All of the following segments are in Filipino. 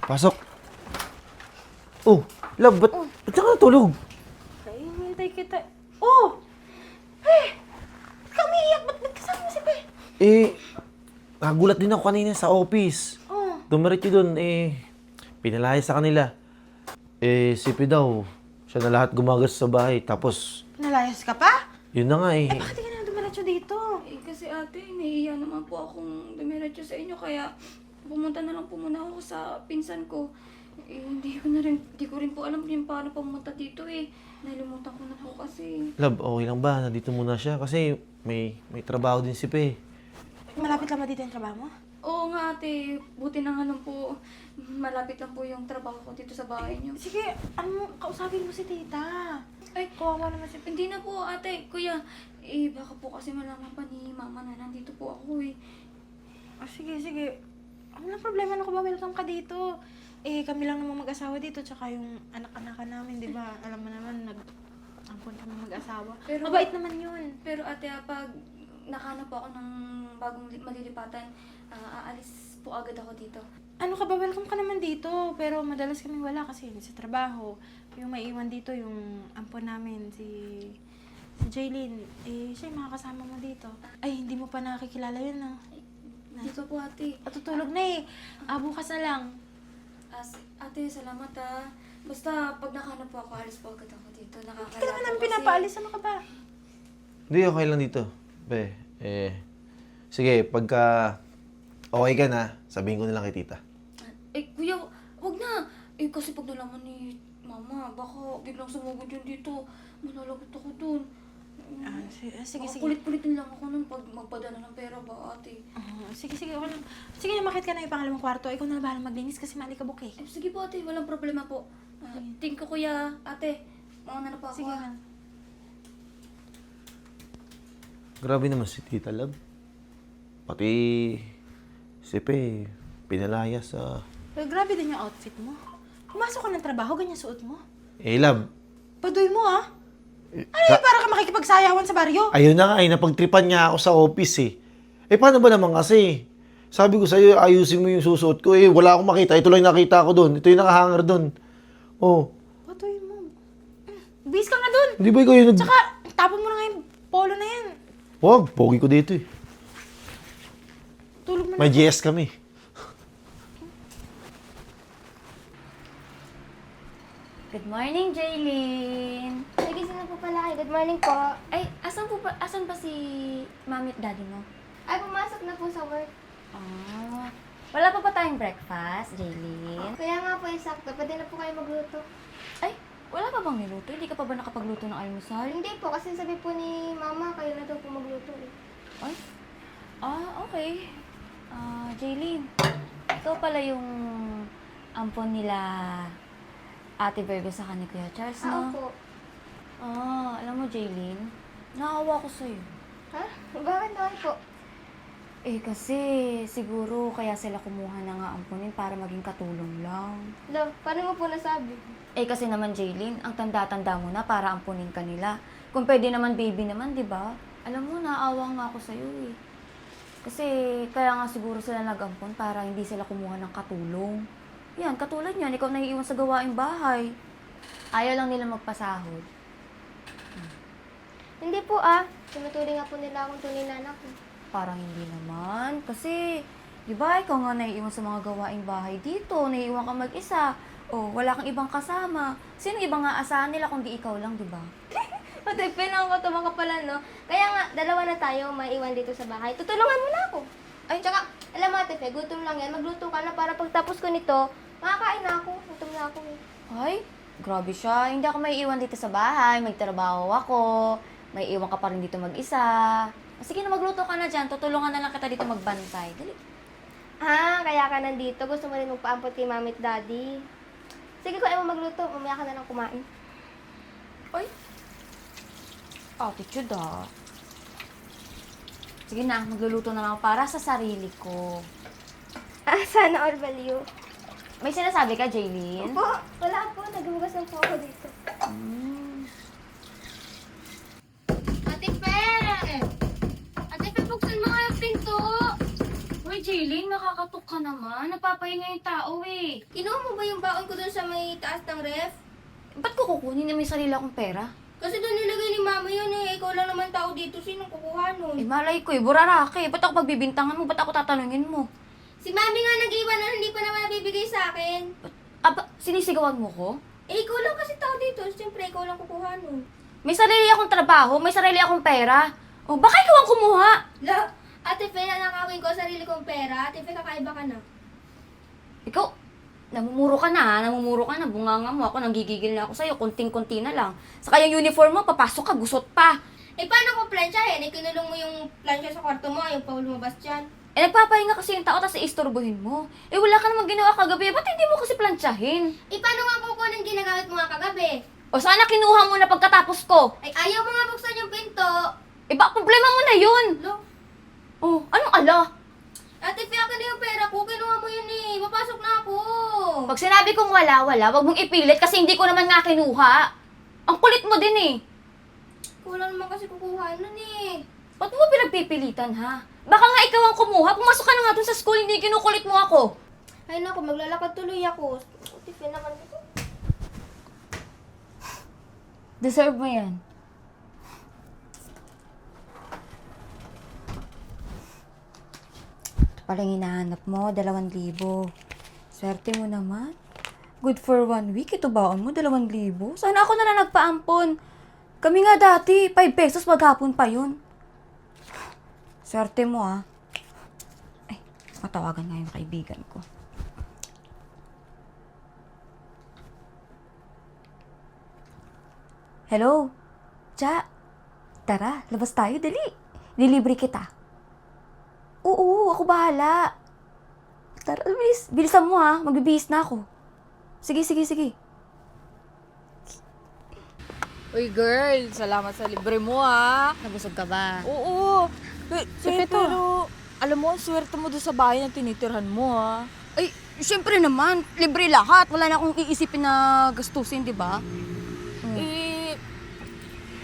Pasok. Oh, love, ba't ka natulog? Ay, hintay kita. Oh! Eh! Ba't ka umiiyak? Ba't kasama mo si Pe? Nagulat din ako kanina sa office. Oh. Dumiretso dun, pinalayas sa kanila. Si P daw, siya na lahat gumagas sa bahay. Tapos, Pinalayas ka pa? yun na nga Bakit di ka na dumiretso dito? Kasi ate, nahihiya naman po akong dumiretso sa inyo, kaya pumunta na lang po muna ako sa pinsan ko. Hindi ko rin po alam yung paano pumunta dito Nalimutan ko na po kasi. Love, okay lang ba? Nandito muna siya kasi may trabaho din si P. Malapit lang ba dito yung trabaho mo? Oo nga ate, buti na nga lang po. Malapit lang po yung trabaho ko dito sa bahay niyo. Sige, kausapin mo si tita. Ay, Kawawa naman si hindi na po ate, kuya. Baka po kasi malaman pa ni mama na nandito po ako Sige. Walang problema na ko ba? Welcome ka dito. Kami lang naman mag-asawa dito, tsaka yung anak-anakan namin, di ba? Alam mo naman, ampon kami mag-asawa. Pero- Mabait naman yun. Pero ate, pag nakahanap po ako ng bagong malilipatan, aalis po agad ako dito. Ano ka ba? Welcome ka naman dito. Pero madalas kami wala kasi sa trabaho. Yung maiwan dito, yung ampon namin, si Jaylin. Siya yung makakasama mo dito. Ay, hindi mo pa nakikilala yun, no? Dito po ate. Tutulog na bukas na lang. Ate, salamat Basta pag nakahanap po ako, alis po agad ako dito. Hindi ka naman namin pinapaalis. Ano ka ba? Hindi, okay lang dito. Be, sige, pagka okay ka na, sabihin ko na lang kay tita. Kuya, wag na. Kasi pag nalaman ni mama, baka biglang sumugod yun dito. Malalagot ako dun. Sige. Kulit-kulitin lang ako nun pag magpadala ng pera ba, ate. Sige. Okay lang. Sige, makit ka na yung pangalawang kwarto. Ikaw na bahala maglinis kasi maalikabok eh. Sige po, ate. Walang problema po. Thank you, kuya. Ate, mauna na po ako. Sige, man. Grabe naman si Tita Love. Pati si Pe, pinalayas sa... Pero grabe din yung outfit mo. Pumasok ka ng trabaho, ganyan suot mo. Love. Padoy mo Ano yun, para ka makikipagsayawan sa baryo? Ayun na nga, napagtripan niya ako sa office paano ba naman kasi? Sabi ko sa'yo, ayusin mo yung susuot ko. Wala akong makita. Ito lang nakita ko doon. Ito yung nakahanger doon. Oh. Padoy mo. Bis ka nga dun. Hindi ba ikaw yung Tsaka, tapon mo na nga yung polo na yan. Wag, pogi ko dito Tulog mo na. May GS kami. Good morning, Jaylin. Nagising na po pala kayo. Good morning po. Ay, asan ba si mami at daddy mo? Ay, pumasok na po sa work. Wala pa tayong breakfast, Jaylin? Kaya nga po, sakto. Pwede na po kayo magluto. Ay, wala pa bang niluto? Hindi ka pa ba nakapagluto ng almusal? Hindi po, kasi sabi po ni mama, kayo na daw po magluto Ay? Okay. Jaylin, ikaw pala yung ampon nila Ate Virgo sa ni Kuya Charles, no? Opo. Alam mo, Jaylin, naawa ko sa'yo. Ha? Bakit naman po? Kasi siguro kaya sila kumuha na nga amponin para maging katulong lang. Lo, paano mo po nasabi? Kasi naman, Jaylin, ang tanda-tanda mo na para ampunin ka nila. Kung pwede naman, baby naman, di ba? Alam mo, naawa nga ako sa'yo Kasi kaya nga siguro sila nag-ampon para hindi sila kumuha ng katulong. Yan, katulad yan, ikaw naiiwan sa gawaing bahay. Ayaw lang nila magpasahod. Hindi po Tinuturing nga po nila akong tunay na anak ko. Parang hindi naman. Kasi, di ba, ikaw nga naiiwan sa mga gawaing bahay dito. Naiiwan ka mag-isa. Wala kang ibang kasama. Sino ibang nga asahan nila kung di ikaw lang, di ba? Ate, pinangkotama ka pala, no? Kaya nga, dalawa na tayo maiwan dito sa bahay. Tutulungan mo na ako. Ay, tsaka, alam mo, Ate Fe, gutom lang yan. Magluto ka na para pagtapos ko nito, makakain na ako. Gutom na ako Ay, grabe siya. Hindi ako maiiwan dito sa bahay. Magtrabaho ako. May iwan ka pa rin dito mag-isa. Sige na, magluto ka na dyan. Tutulungan na lang kita dito magbantay. Dali. Kaya ka nandito. Gusto mo rin magpaampot kay mami at daddy. Sige, kung ayaw mo magluto, mamaya ka na lang kumain. Ay. Attitude Sige na, magluluto na lang ako para sa sarili ko. Sana all value. May sinasabi ka, Jaylin? Po, wala po. Naghugas lang po ako dito. Ate Fe! Ate Fe, buksan mo nga yung pinto! Uy, Jaylin, nakakatok ka naman. Napapahinga yung tao eh. Kinuha mo ba yung baon ko dun sa may taas ng ref? Ba't ko kukunin na may sarili akong pera? Kasi doon nilagay ni mama yun eh. Ikaw lang naman tao dito. Sinong kukuha nun? Eh, malay ko eh. Burarake. Ba't ako pagbibintangan mo? Ba't ako tatanungin mo? Si mami nga nag-iwan na hindi pa naman nabibigay sa akin. Aba, sinisigawan mo ko? Eh, ikaw lang kasi tao dito. Siyempre, ikaw lang kukuha nun. May sarili akong trabaho, may sarili akong pera. O, baka ikaw ang kumuha? La, Ate Fe, nanakawin ko sarili kong pera. Ate Fe, kakaiba ka na. Ikaw, namumuro ka na ha? Namumuro ka na. Bunganga mo. Ako, nanggigigil na ako sa'yo. Kunting-kunti na lang. Saka yung uniform mo, papasok ka, gusot pa. Eh, paano ko plansyahin? Eh, kinulong mo yung plansya sa kwarto mo. Yung pa lumabas dyan. Eh, nagpapahinga kasi yung tao, tapos istorbohin mo. Eh, wala ka namang ginawa kagabi. Ba't hindi mo kasi plansyahin? Eh, paano nga kukunin ginagamit mo nga kagabi? O, sana kinuha mo na pagkatapos ko? Ay, ayaw mo nga buksan yung pinto. Eh, baka problema mo na yun. Lo, Oh, anong ala? Ate Fe, akin na yung pera ko. Kinuha mo yun eh. Papasok na ako. Pag sinabi kong wala, wag mong ipilit kasi hindi ko naman nga kinuha. Ang kulit mo din eh. Kulang naman kasi kukuha nun eh. Ba't mo pinagpipilitan, ha? Baka nga ikaw ang kumuha. Pumasok ka na nga dun sa school, hindi kinukulit mo ako. Ay naku, maglalakad tuloy ako. Ate Fe naman ito. Deserve mo yan. Palang hinahanap mo, 2,000. Swerte mo naman. Good for 1 week, ito baon mo, 2,000. Sana ako na lang nagpaampon. Kami nga dati, 5 pesos maghapon pa yun. Swerte mo ah. Ay, matawagan nga yung kaibigan ko. Hello? Cha? Tara, labas tayo, dali. Nilibre kita. Oo, ako bahala. Tara, bilisan mo ha. Magbibihis na ako. Sige. Uy, girl, salamat sa libre mo, ha? Nabusog ka ba? Oo. Pero, alam mo, ang swerte mo doon sa bahay na tinitirhan mo, ha? Ay, syempre naman. Libre lahat. Wala na akong iisipin na gastusin, di ba?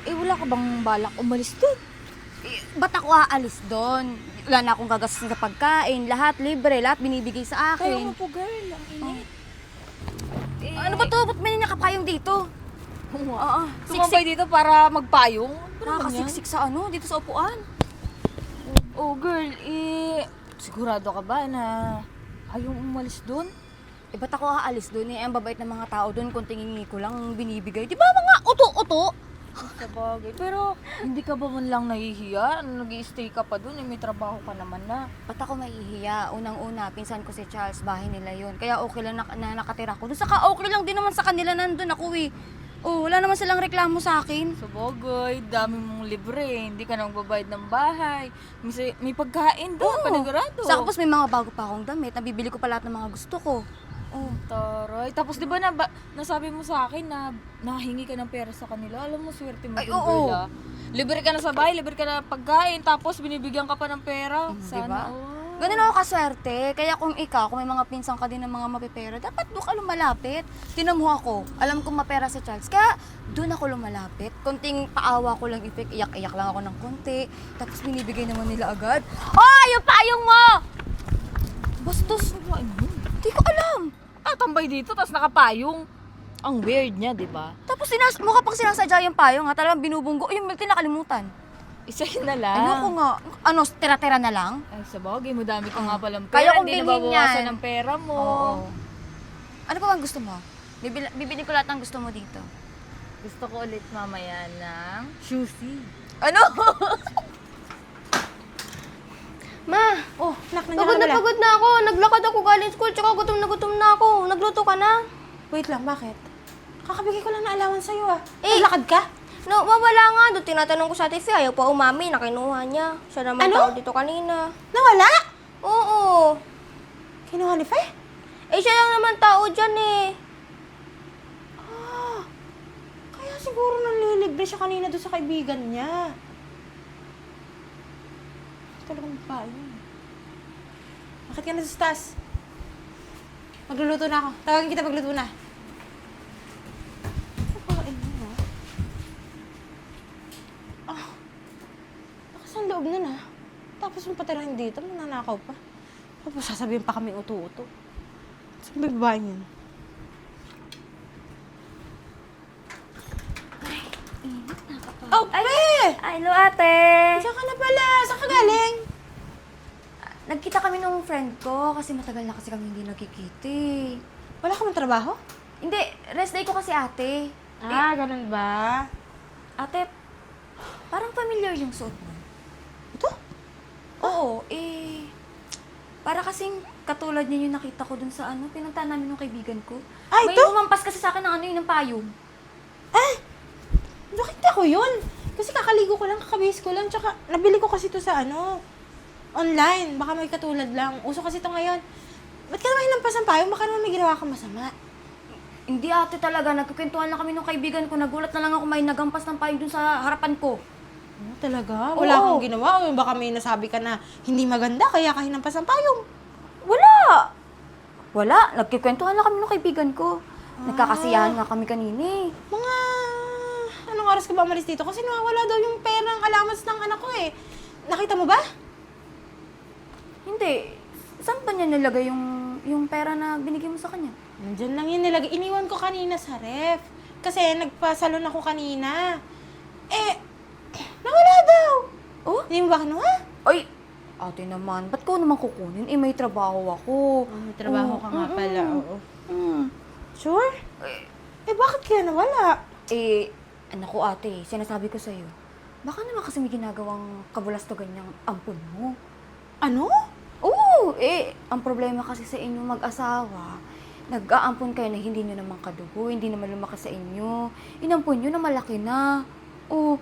Wala ka bang balak umalis doon? Ba't ako aalis doon? Wala na akong gagastos sa pagkain. Lahat libre. Lahat binibigay sa Kaya akin. mo po, girl, ang init. Ano ba to? Ba't may nakapayong dito? Oo. Sumabay dito para magpayong? Ano naman yan? Nakakasiksik sa ano? Dito sa upuan. Oh, girl, sigurado ka ba na ayaw umalis doon? Eh, ba't ako aalis doon? Eh, ang babait ng mga tao doon, kung tingingi ko lang binibigay. Di ba mga uto-uto? Sa bagay. Pero, hindi ka ba man lang nahihiya? Nag-i-stay ka pa doon, may trabaho ka naman na. Ba't ako maihiya? Unang-una, pinsan ko si Charles, bahay nila yun. Kaya okay lang na nakatira ko. Doon saka okay lang din naman sa kanila nandun ako eh. Oh, wala naman silang reklamo sa akin. Sa bagay, dami mong libre. Hindi ka nang babayad ng bahay. May pagkain doon, panigurado. Saka tapos may mga bago pa akong damit. Nabibili ko pa lahat ng mga gusto ko. Oh. Taray. Tapos di ba nasabi mo sa akin na nahingi ka ng pera sa kanila? Alam mo, swerte mo Ay, dun, oo. girl, ah. Libre ka na sa bahay, libre ka na pagkain, tapos binibigyan ka pa ng pera. Diba? all. Ganun ako kaswerte. Kaya kung ikaw, kung may mga pinsan ka din ng mga mapipera, dapat doon ka lumalapit. Tinan mo ako. Alam kong mapera si Charles. Kaya doon ako lumalapit. Konting paawa ko lang effect. Iyak-iyak lang ako ng konti. Tapos binibigay naman nila agad. Oh, yung payong mo! Bastos. Hindi ko alam. Tambay dito, tapos nakapayong. Ang weird niya, di ba? Tapos mukha pang sinasadya yung payong ha. Talagang binubunggo. Yung milk nakalimutan. Isa yun na lang. Ayoko nga. Ano, tira-tira na lang? Ay, sa bagay, madami ka nga palang Kaya pera. kung Hindi bilhin nababawasan yan. ng pera mo. Oo. Ano pa bang gusto mo? Bibili ko lahat ng gusto mo dito. Gusto ko ulit mamaya ng shoesy. Ano? Ma, Oh, nak, nandiyan ka na pala. pagod na ako. Naglakad ako galing school, tsaka gutom na ako. Nagluto ka na? Wait lang, bakit? Kakabigay ko lang na alawan sa'yo ah. Eh, Naglakad ka? No, mawala nga. Doon tinatanong ko sa Ate Fe, ayaw pa umami, nakinuha niya. Siya naman Ano? tao dito kanina. Nawala? Oo. Kinuha ni Faye? Eh, siya lang naman tao dyan eh. Ah, kaya siguro nanlilibre siya kanina doon sa kaibigan niya. Talagang babae yun. Bakit ka na sa taas? Magluluto na ako. Tawagin kita pagluto na. Babae mo, ah. Lakas ang loob nun ah. Tapos mong patirahin dito, mananakaw pa. Tapos sasabihin pa kami uto-uto. Saan ba yung babae niyan? Oh, pe! Ay, hello ate! Saan ka na pala? Saan ka galing? Nagkita kami nung friend ko kasi matagal na kasi kami hindi nagkikita eh. Wala ka ng trabaho? Hindi, rest day ko kasi ate. Ganun ba? Ate, parang familiar yung suot mo. Ito? Oo, para kasing katulad niya yung nakita ko dun sa pinuntahan namin ng kaibigan ko. Ay, May ito? umampas kasi sa akin ng yun, ng payong. Nakita ko yun. Kasi kakaligo ko lang, kakabihis ko lang. Tsaka nabili ko kasi ito sa online. Baka may katulad lang. Uso kasi ito ngayon. Ba't ka naman hinampas ng payong? Baka naman may ginawa kang masama. Hindi ate talaga, nagkukwentuhan lang kami ng kaibigan ko. Nagulat na lang ako may nagampas ng payong dun sa harapan ko. Talaga? Wala Oo. kang ginawa? O baka may nasabi ka na hindi maganda kaya ka hinampas ng payong? Wala! Wala, nagkikwentuhan lang kami ng kaibigan ko. Nagkakasiyahan nga kami kanina eh. Mga... Anong oras ka ba umalis dito? Kasi nawawala daw yung perang allowance ng anak ko eh. Nakita mo ba? Hindi. Saan ba niya nilagay yung pera na binigay mo sa kanya? Nandyan lang yun nilagay. Iniwan ko kanina sa ref. Kasi nagpasalon ako kanina. Nawala daw. Oh? Hindi mo ba kinuha? Ay, ate naman, ba't ko naman kukunin? May trabaho ako. May trabaho ka nga pala, oo. Hmm. Sure? Bakit kaya nawala? Anak ko ate, sinasabi ko sa'yo. Baka naman kasi may ginagawang kabulastugan niyang ampon mo. Ano? Oo, ang problema kasi sa inyong mag-asawa, nag-aampon kayo na hindi niyo naman kadugo, hindi naman lumaki sa inyo. Inampon niyo na malaki na. Oh,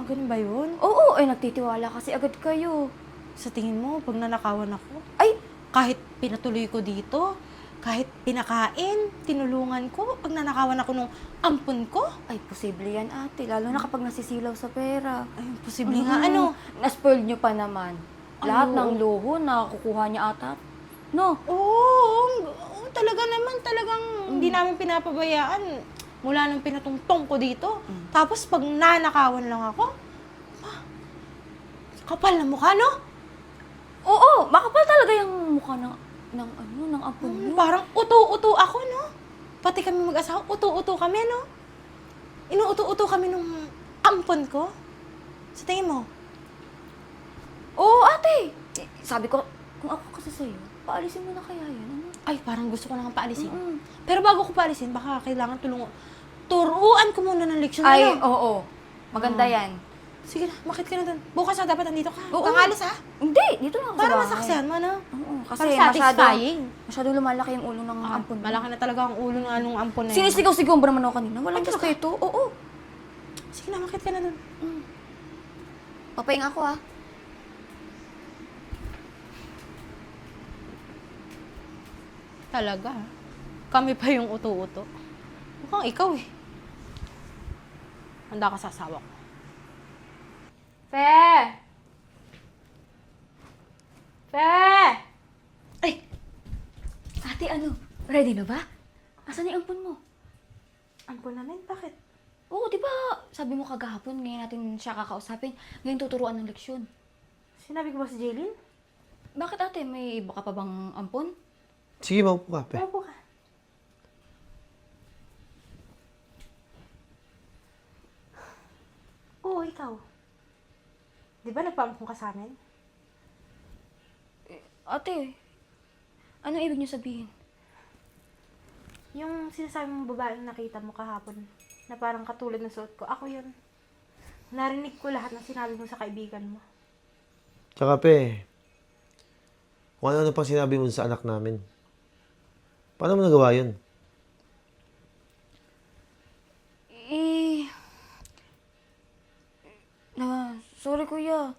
Ganun ba yun? oo, nagtitiwala kasi agad kayo. Sa tingin mo, pag nanakawan ako, Ay, kahit pinatuloy ko dito, kahit pinakain, tinulungan ko, pag nanakawan ako nung ampon ko, ay, posible yan ate, lalo na kapag nasisilaw sa pera. ay, posible nga, ano? Na-spoil niyo pa naman. Lahat Ano? ng luho na kukuha niya ata. No? Oo, talaga naman, talagang hindi namin pinapabayaan mula nung pinatungtong ko dito. Tapos pag nanakawan lang ako, kapal na mukha, no? Oo, makapal talaga yung mukha ng ampon niyo. Parang uto-uto ako, no? Pati kami mag-asawa, uto-uto kami, no? Inuuto-uto kami nung ampon ko. Sa tingin mo? Oo, ate! Sabi ko, kung ako kasi sa'yo, paalisin mo na kaya yan. Ano? Ay, parang gusto ko nang paalisin. Mm-mm. Pero bago ko paalisin, baka kailangan turuan ko muna ng leksyon. Ay, ano? oo. Maganda yan. Sige na, makit ka na doon. Bukas na dapat nandito ka. Oo. Kang alis, ha? Hindi, dito lang ako Para sa bahay. masaksihan mo, no? Oo, kasi Para satisfying. masyado lumalaki yung ulo ng ampon mo. Malaki na talaga ang ulo ng anong ampon na yun. Sinisigaw-sigaw ba naman ako kanina? Walang Ay, talaga? respeto. Oo. Sige na, makit ka na doon. Papahinga ako ah. Talaga. Kami pa yung uto-uto. Mukhang ikaw eh. Handa ka sa asawa ko. Fe! Fe! Ay! Ate, ready na ba? Asan yung ampon mo? Ampon namin? Bakit? Oo, di ba? Sabi mo kagahapon, ngayon natin siya kakausapin. Ngayon tuturuan ng leksyon. Sinabi ko ba si Jaylin? Bakit ate? May iba ka pa bang ampon? Sige, maupo ka, pe. Opo ka. Oo, ikaw. Di ba nagpaampon ka sa amin? Ate, ano ibig niyo sabihin? Yung sinasabi mong babaeng nakita mo kahapon, na parang katulad ng suot ko, ako yun. Narinig ko lahat ng sinabi mo sa kaibigan mo. Tsaka, pe, kung ano pang sinabi mo sa anak namin. Paano mo nagawa yun? Sorry kuya.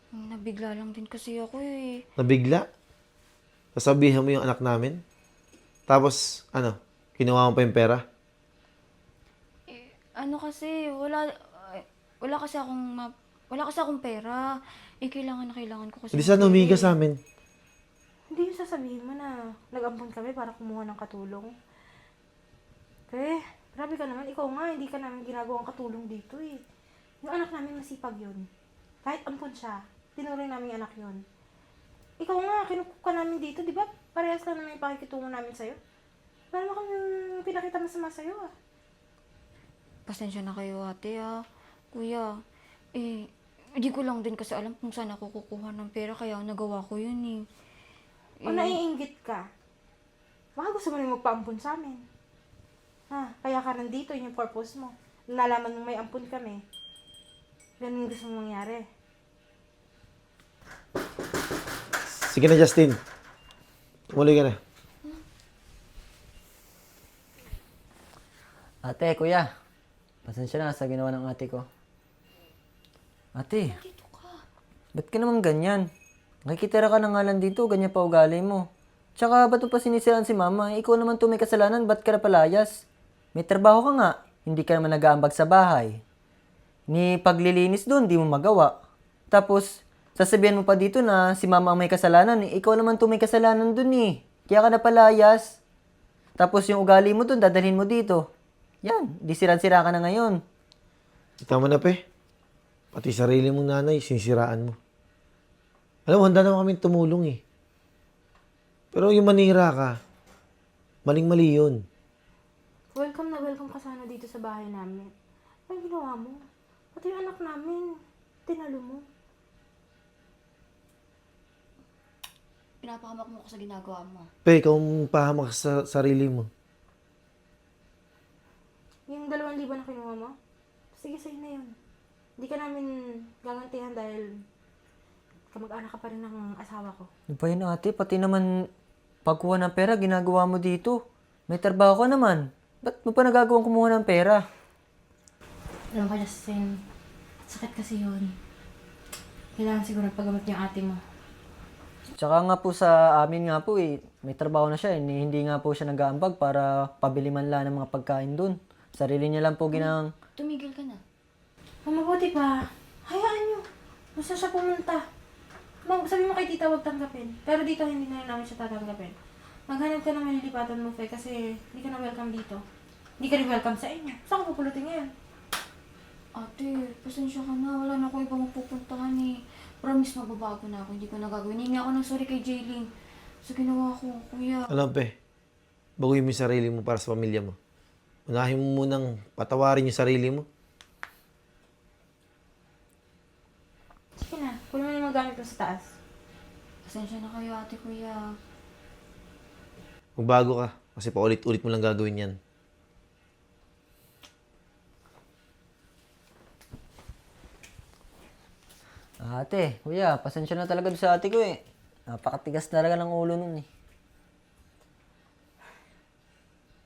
Nabigla lang din kasi ako eh. Nabigla? Sasabihan mo yung anak namin? Tapos, kinuha mo pa yung pera? Ano kasi, wala kasi akong pera. Kailangan ko kasi. Hindi sana humiga sa amin. Hindi yung sasabihin mo na nag-ampon kami para kumuha ng katulong. Grabe ka naman. Ikaw nga, hindi ka namin ginagawang katulong dito eh. Yung anak namin masipag yun. Kahit ampon siya, tinuring namin yung anak yun. Ikaw nga, kinukuk ka namin dito, di ba? Parehas lang naman yung pakikitungo namin sa'yo. Wala naman kami pinakita masama sa'yo ah. Pasensya na kayo ate Kuya, hindi ko lang din kasi alam kung saan ako kukuha ng pera kaya nagawa ko yun eh. O naiinggit ka. Baka gusto mo rin magpaampun sa amin. Kaya ka nandito, yun yung purpose mo. Nalaman mo may ampun kami. Ganun gusto mo mangyari. Sige na, Justin. Umuwi ka na. Ate, kuya. Pasensya na sa ginawa ng ate ko. Ate, ba't ka naman ganyan? Nakikitira ka na nga lang dito, ganyan pa ugali mo. Tsaka, ba't mo pa sinisiraan si mama? Ikaw naman to may kasalanan, ba't ka na palayas? May trabaho ka nga, hindi ka naman nag-aambag sa bahay. Ni paglilinis doon, di mo magawa. Tapos, sasabihan mo pa dito na si mama ang may kasalanan. Ikaw naman to may kasalanan doon eh. Kaya ka na palayas. Tapos yung ugali mo doon, dadalhin mo dito. Yan, di sira ka na ngayon. Tama na, pe. Pati sarili mong nanay, sinisiraan mo. Alam mo, handa naman kami tumulong eh. Pero yung manira ka, maling-mali yun. Welcome na welcome ka sana dito sa bahay namin. Ano ginawa mo? Pati yung anak namin, tinalo mo. Pinapahamak mo ko sa ginagawa mo. Pe, ikaw ang pahamak sa sarili mo. Yung 2,000 na kinuha mo, sige sa'yo na yun. Hindi ka namin gagantihan dahil kamag-anak ka pa rin ng asawa ko. Ano ba yun ate? Pati naman pagkuha ng pera, ginagawa mo dito. May trabaho ka naman. Ba't mo pa nagagawang kumuha ng pera? Alam ka, Justin, sakit kasi yun. Kailangan siguro paggamot niyo ate mo. Tsaka nga po sa amin nga po may trabaho na siya. Hindi nga po siya nag-aambag para pabili man lang ng mga pagkain doon. Sarili niya lang po ginang... Tumigil ka na. Mabuti pa, hayaan niyo. Basta siya pumunta. Sabi mo kay tita huwag tanggapin. Pero dito hindi na rin namin siya tatanggapin. Maghanap ka ng malilipatan mo, Fe, kasi hindi ka na welcome dito. Hindi ka rin welcome sa inyo. Saan ka pupulutin ngayon? Ate, pasensya ka na. Wala na ako ibang mapupuntahan eh. Promise magbabago na ako. Hindi ko nagagawin. Hindi ako ng sorry kay Jaylin. Sa ginawa ko, kuya. Alam, pe, baguhin mo yung sarili mo para sa pamilya mo. Unahin mo munang patawarin yung sarili mo. Sige na, kunin mo na yung mga gamit mo sa taas. Pasensya na kayo, ate, kuya. Magbago ka, kasi paulit-ulit mo lang gagawin yan. Ate, kuya, pasensya na talaga doon sa ate ko eh. Napakatigas talaga ng ulo nun eh.